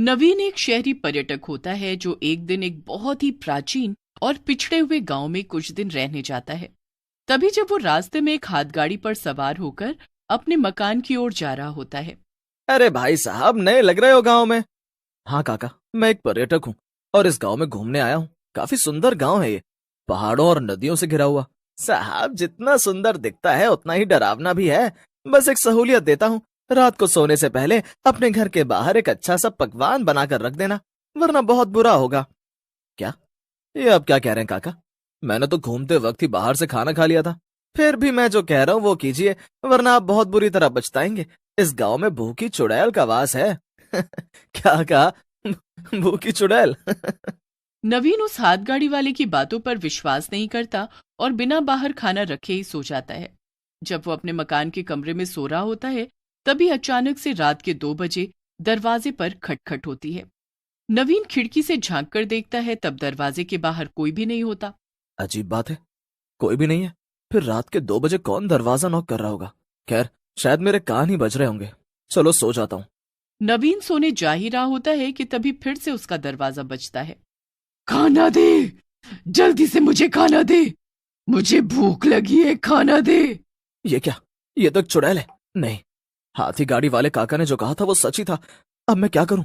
नवीन एक शहरी पर्यटक होता है जो एक दिन एक बहुत ही प्राचीन और पिछड़े हुए गांव में कुछ दिन रहने जाता है। तभी जब वो रास्ते में एक हाथगाड़ी पर सवार होकर अपने मकान की ओर जा रहा होता है। अरे भाई साहब, नए लग रहे हो गांव में। हाँ काका, मैं एक पर्यटक हूँ और इस गांव में घूमने आया हूँ। काफी सुंदर गांव है ये, पहाड़ों और नदियों से घिरा हुआ। साहब, जितना सुंदर दिखता है उतना ही डरावना भी है। बस एक सहूलियत देता हूँ, रात को सोने से पहले अपने घर के बाहर एक अच्छा सा पकवान बनाकर रख देना, वरना बहुत बुरा होगा। क्या? ये आप क्या कह रहे हैं काका? मैंने तो घूमते वक्त ही बाहर से खाना खा लिया था। फिर भी मैं जो कह रहा हूँ वो कीजिए, वरना आप बहुत बुरी तरह पछताएंगे। इस गांव में भूखी चुड़ैल का वास है। क्या कहा? भूखी चुड़ैल? नवीन उस हाथगाड़ी वाले की बातों पर विश्वास नहीं करता और बिना बाहर खाना रखे ही सो जाता है। जब वो अपने मकान के कमरे में सो रहा होता है, तभी अचानक से रात के 2 बजे दरवाजे पर खटखट होती है। नवीन खिड़की से झांक कर देखता है, तब दरवाजे के बाहर कोई भी नहीं होता। अजीब बात है, कोई भी नहीं है। फिर रात के 2 बजे कौन दरवाजा नॉक कर रहा होगा? खैर, शायद मेरे कान ही बज रहे होंगे। चलो सो जाता हूँ। नवीन सोने जा ही रहा होता है कि तभी फिर से उसका दरवाजा बजता है। खाना दे, जल्दी से मुझे खाना दे, मुझे भूख लगी है, खाना दे। ये क्या? ये तो एक चुड़ैल है। नहीं, हाथी गाड़ी वाले काका ने जो कहा था वो सच ही था। अब मैं क्या करूं?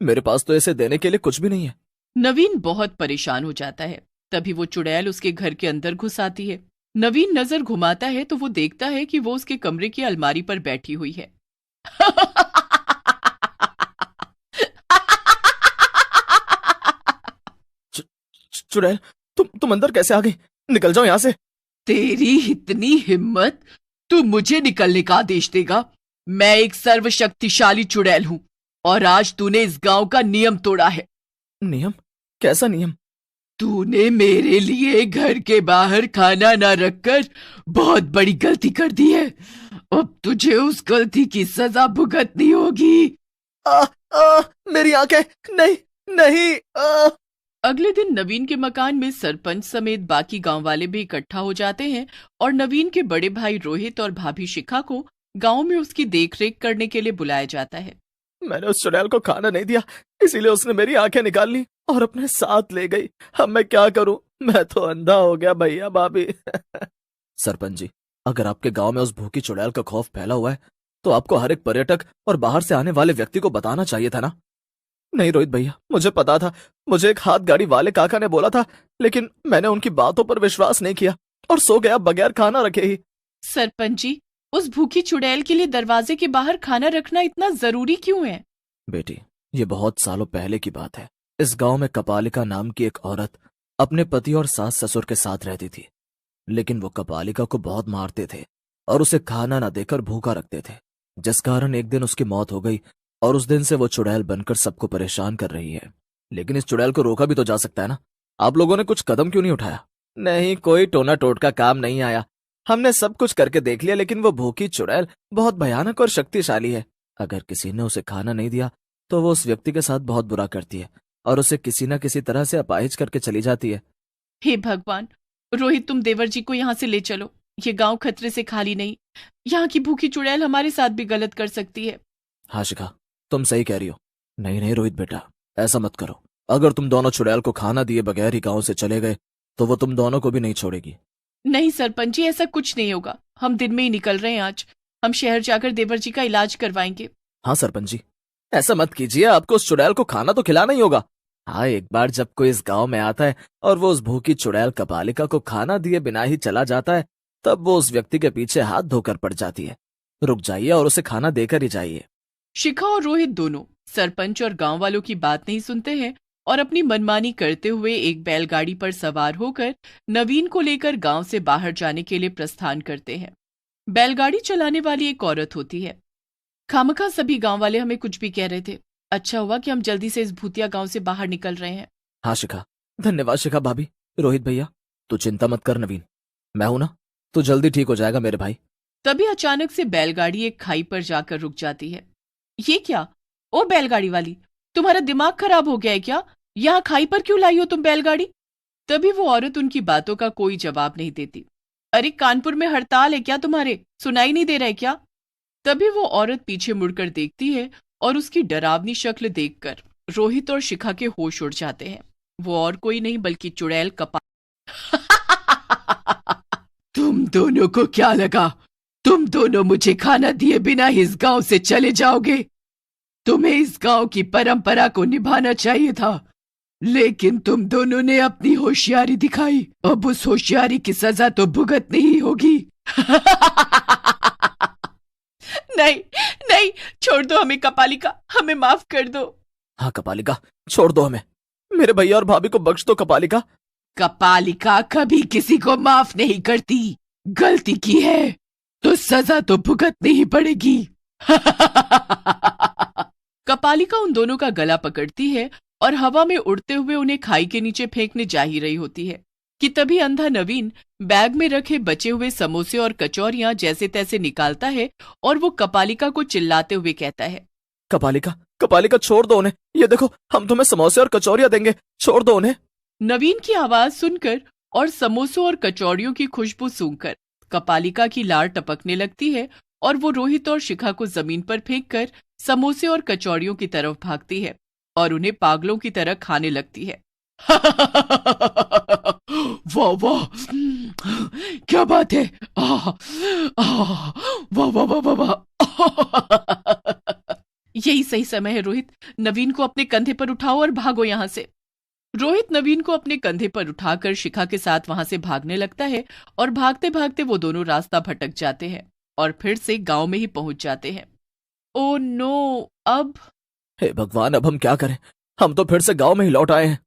मेरे पास तो इसे देने के लिए कुछ भी नहीं है। नवीन बहुत परेशान हो जाता है। तभी वो चुड़ैल उसके घर के अंदर घुस आती है। नवीन नजर घुमाता है तो वो देखता है कि वो उसके कमरे की अलमारी पर बैठी हुई है। चुड़ैल, तुम अंदर कैसे आ गई? निकल जाओ यहाँ से। तेरी इतनी हिम्मत, तू मुझे निकलने का आदेश देगा? मैं एक सर्वशक्तिशाली चुड़ैल हूं और आज तूने इस गांव का नियम तोड़ा है। नियम? कैसा नियम? तूने मेरे लिए घर के बाहर खाना ना रखकर बहुत बड़ी गलती कर दी है। अब तुझे उस गलती की सजा भुगतनी होगी। आ, मेरी आंखें! नहीं, नहीं! अगले दिन नवीन के मकान में सरपंच समेत बाकी गांव वाले भी इकट्ठा हो जाते हैं और नवीन के बड़े भाई रोहित और भाभी शिखा को गांव में उसकी देखरेख करने के लिए बुलाया जाता है। मैंने उस चुड़ैल को खाना नहीं दिया, इसीलिए उसने मेरी आंखें निकाल ली और अपने साथ ले गई। अब मैं क्या करूं? मैं तो अंधा हो गया भैया भाभी। सरपंच जी, अगर आपके गांव में उस भूखी चुड़ैल का खौफ फैला हुआ है तो आपको हर एक पर्यटक और बाहर से आने वाले व्यक्ति को बताना चाहिए था ना। नहीं रोहित भैया, मुझे पता था। मुझे एक हाथ गाड़ी वाले काका ने बोला था, लेकिन मैंने उनकी बातों पर विश्वास नहीं किया और सो गया बगैर खाना रखे ही। सरपंच जी, उस भूखी चुड़ैल के लिए दरवाजे के बाहर खाना रखना इतना जरूरी क्यों है? बेटी, ये बहुत सालों पहले की बात है। इस गांव में कपालिका नाम की एक औरत अपने पति और सास ससुर के साथ रहती थी। लेकिन वो कपालिका को बहुत मारते थे और उसे खाना न देकर भूखा रखते थे, जिस कारण एक दिन उसकी मौत हो गई और उस दिन से वो चुड़ैल बनकर सबको परेशान कर रही है। लेकिन इस चुड़ैल को रोका भी तो जा सकता है ना। आप लोगों ने कुछ कदम क्यों नहीं उठाया? नहीं, कोई टोना टोटका काम नहीं आया। हमने सब कुछ करके देख लिया, लेकिन वो भूखी चुड़ैल बहुत भयानक और शक्तिशाली है। अगर किसी ने उसे खाना नहीं दिया तो वो उस व्यक्ति के साथ बहुत बुरा करती है और उसे किसी न किसी तरह से अपाहिज करके चली जाती है। हे भगवान! रोहित, तुम देवर जी को यहाँ से ले चलो। ये गांव खतरे से खाली नहीं। यहाँ की भूखी चुड़ैल हमारे साथ भी गलत कर सकती है। हाँ शिखा, तुम सही कह रही हो। नहीं नहीं रोहित बेटा, ऐसा मत करो। अगर तुम दोनों चुड़ैल को खाना दिए बगैर ही गांव से चले गए तो वो तुम दोनों को भी नहीं छोड़ेगी। नहीं सरपंच जी, ऐसा कुछ नहीं होगा। हम दिन में ही निकल रहे हैं आज। हम शहर जाकर देवर जी का इलाज करवाएंगे। हाँ सरपंच जी, ऐसा मत कीजिए। आपको उस चुड़ैल को खाना तो खिलाना ही होगा। हाँ, एक बार जब कोई इस गांव में आता है और वो उस भूखी चुड़ैल कपालिका को खाना दिए बिना ही चला जाता है, तब वो उस व्यक्ति के पीछे हाथ धोकर पड़ जाती है। रुक जाइए और उसे खाना देकर ही जाइए। शिखा और रोहित दोनों सरपंच और गांव वालों की बात नहीं सुनते हैं और अपनी मनमानी करते हुए एक बैलगाड़ी पर सवार होकर नवीन को लेकर गांव से बाहर जाने के लिए प्रस्थान करते हैं। बैलगाड़ी चलाने वाली एक औरत होती है। खामखा सभी गांव वाले हमें कुछ भी कह रहे थे। अच्छा हुआ कि हम जल्दी से इस भूतिया गांव से बाहर निकल रहे हैं। हाँ शिखा, धन्यवाद शिखा भाभी। रोहित भैया, तू चिंता मत कर। नवीन, मैं हूं ना, तू जल्दी ठीक हो जाएगा मेरे भाई। तभी अचानक से बैलगाड़ी एक खाई पर जाकर रुक जाती है। ये क्या? ओ बैलगाड़ी वाली, तुम्हारा दिमाग खराब हो गया है क्या? यहाँ खाई पर क्यों लाई हो तुम बैलगाड़ी? तभी वो औरत उनकी बातों का कोई जवाब नहीं देती। अरे कानपुर में हड़ताल है क्या तुम्हारे? सुनाई नहीं दे रहा है क्या? तभी वो औरत पीछे मुड़कर देखती है और उसकी डरावनी शक्ल देखकर रोहित और शिखा के होश उड़ जाते हैं। वो और कोई नहीं बल्कि चुड़ैल कपाल। तुम दोनों को क्या लगा तुम दोनों मुझे खाना दिए बिना इस गांव से चले जाओगे? तुम्हें इस गांव की परंपरा को निभाना चाहिए था, लेकिन तुम दोनों ने अपनी होशियारी दिखाई। अब उस होशियारी की सजा तो भुगतनी ही होगी। नहीं नहीं, छोड़ दो हमें कपालिका, हमें माफ कर दो। हाँ कपालिका, छोड़ दो हमें। मेरे भैया और भाभी को बख्श दो कपालिका। कपालिका कभी किसी को माफ नहीं करती। गलती की है तो सजा तो भुगतनी ही पड़ेगी। कपालिका उन दोनों का गला पकड़ती है और हवा में उड़ते हुए उन्हें खाई के नीचे फेंकने जा ही रही होती है कि तभी अंधा नवीन बैग में रखे बचे हुए समोसे और कचौरियां जैसे तैसे निकालता है और वो कपालिका को चिल्लाते हुए कहता है, कपालिका कपालिका छोड़ दो उन्हें, ये देखो हम तुम्हें समोसे और कचौरियां देंगे, छोड़ दो उन्हें। नवीन की आवाज सुनकर और समोसों और कचौड़ियों की खुशबू सूंघकर कपालिका की लार टपकने लगती है और वो रोहित और शिखा को जमीन पर फेंककर समोसे और कचौड़ियों की तरफ भागती है और उन्हें पागलों की तरह खाने लगती है। वाह वाह, क्या बात है, वाह वाह वाह वाह वाह। यही सही समय है रोहित, नवीन को अपने कंधे पर उठाओ और भागो यहाँ से। रोहित नवीन को अपने कंधे पर उठाकर शिखा के साथ वहां से भागने लगता है और भागते भागते वो दोनों रास्ता भटक जाते हैं और फिर से गांव में ही पहुंच जाते हैं। ओ नो, अब हे भगवान, अब हम क्या करें? हम तो फिर से गांव में ही लौट आए हैं।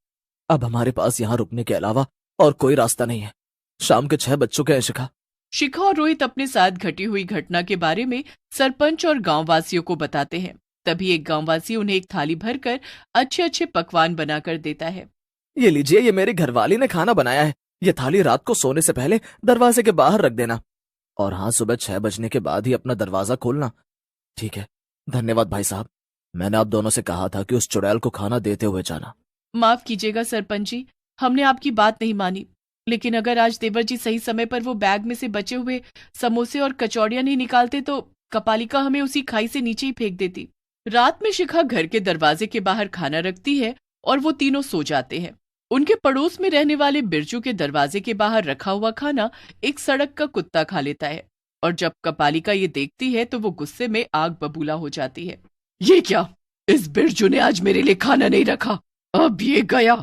अब हमारे पास यहाँ रुकने के अलावा और कोई रास्ता नहीं है। शाम के 6 बज चुके हैं शिखा। शिखा और रोहित अपने साथ घटी हुई घटना के बारे में सरपंच और गांववासियों को बताते हैं। तभी एक गांववासी उन्हें एक थाली भरकर अच्छे अच्छे पकवान बनाकर देता है। ये लीजिए, ये मेरी घरवाली ने खाना बनाया है। ये थाली रात को सोने से पहले दरवाजे के बाहर रख देना, और हाँ, सुबह 6 बजने के बाद ही अपना दरवाजा खोलना। ठीक है, धन्यवाद भाई साहब। मैंने आप दोनों से कहा था कि उस चुड़ैल को खाना देते हुए जाना। माफ कीजिएगा सरपंच जी, हमने आपकी बात नहीं मानी, लेकिन अगर आज देवर जी सही समय पर वो बैग में से बचे हुए समोसे और कचौड़ियां नहीं निकालते तो कपालिका हमें उसी खाई से नीचे ही फेंक देती। रात में शिखा घर के दरवाजे के बाहर खाना रखती है और वो तीनों सो जाते हैं। उनके पड़ोस में रहने वाले बिरजू के दरवाजे के बाहर रखा हुआ खाना एक सड़क का कुत्ता खा लेता है और जब कपालिका ये देखती है तो वो गुस्से में आग बबूला हो जाती है। ये क्या, इस बिरजू ने आज मेरे लिए खाना नहीं रखा, अब ये गया।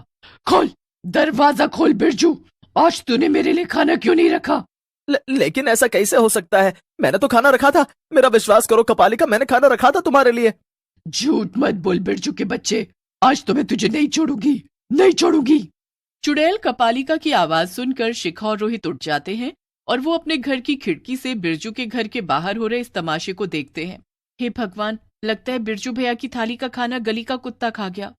खोल, दरवाजा खोल बिरजू, आज तूने मेरे लिए खाना क्यों नहीं रखा? लेकिन ऐसा कैसे हो सकता है? मैंने तो खाना रखा था। मेरा विश्वास करो कपालिका, मैंने खाना रखा था तुम्हारे लिए। झूठ मत बोल बिरजू के बच्चे, आज तो मैं तुझे नहीं छोड़ूंगी, नहीं छोड़ूंगी। चुड़ैल कपालिका की आवाज सुनकर शिखा और रोहित उठ जाते हैं और वो अपने घर की खिड़की से बिरजू के घर के बाहर हो रहे इस तमाशे को देखते हैं। हे भगवान, लगता है बिरजू भैया की थाली का खाना गली का कुत्ता खा गया।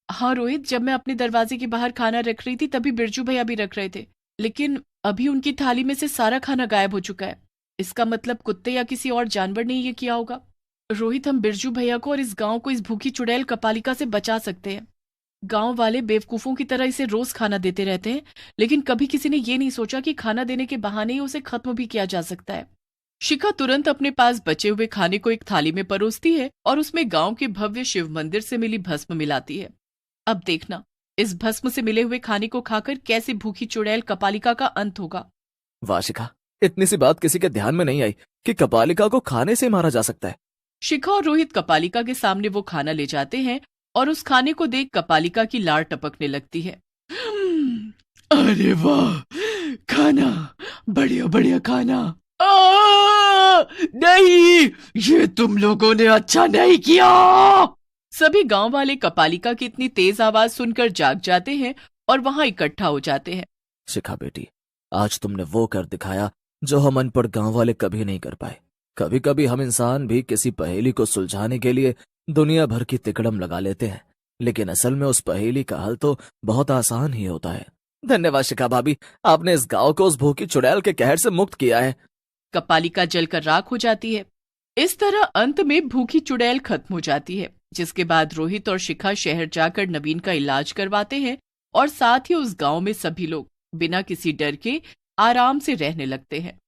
हाँ रोहित, जब मैं अपने दरवाजे के बाहर खाना रख रही थी तभी बिरजू भैया भी रख रहे थे, लेकिन अभी उनकी थाली में से सारा खाना गायब हो चुका है। इसका मतलब कुत्ते या किसी और जानवर ने ये किया होगा। रोहित, हम बिरजू भैया को और इस गांव को इस भूखी चुड़ैल कपालिका से बचा सकते हैं। गांव वाले बेवकूफों की तरह इसे रोज खाना देते रहते हैं, लेकिन कभी किसी ने ये नहीं सोचा कि खाना देने के बहाने ही उसे खत्म भी किया जा सकता है। शिखा तुरंत अपने पास बचे हुए खाने को एक थाली में परोसती है और उसमें गांव के भव्य शिव मंदिर से मिली भस्म मिलाती है। अब देखना, इस भस्म से मिले हुए खाने को खाकर कैसे भूखी चुड़ैल कपालिका का अंत होगा। वाह शिखा, इतनी सी बात किसी के ध्यान में नहीं आई कि कपालिका को खाने से मारा जा सकता है। शिखा और रोहित कपालिका के सामने वो खाना ले जाते हैं और उस खाने को देख कपालिका की लार टपकने लगती है। अरे वाह, खाना, बढ़िया बढ़िया खाना। नहीं, ये तुम लोगों ने अच्छा नहीं किया। सभी गांव वाले कपालिका की इतनी तेज आवाज सुनकर जाग जाते हैं और वहां इकट्ठा हो जाते हैं। शिखा बेटी, आज तुमने वो कर दिखाया जो हम अनपढ़ गांव वाले कभी नहीं कर पाए। कभी कभी हम इंसान भी किसी पहेली को सुलझाने के लिए दुनिया भर की तिकड़म लगा लेते हैं, लेकिन असल में उस पहेली का हल तो बहुत आसान ही होता है। धन्यवाद शिखा भाभी, आपने इस गांव को उस भूखी चुड़ैल के कहर से मुक्त किया है। कपालिका जलकर राख हो जाती है। इस तरह अंत में भूखी चुड़ैल खत्म हो जाती है, जिसके बाद रोहित और शिखा शहर जाकर नवीन का इलाज करवाते हैं और साथ ही उस गांव में सभी लोग बिना किसी डर के आराम से रहने लगते हैं।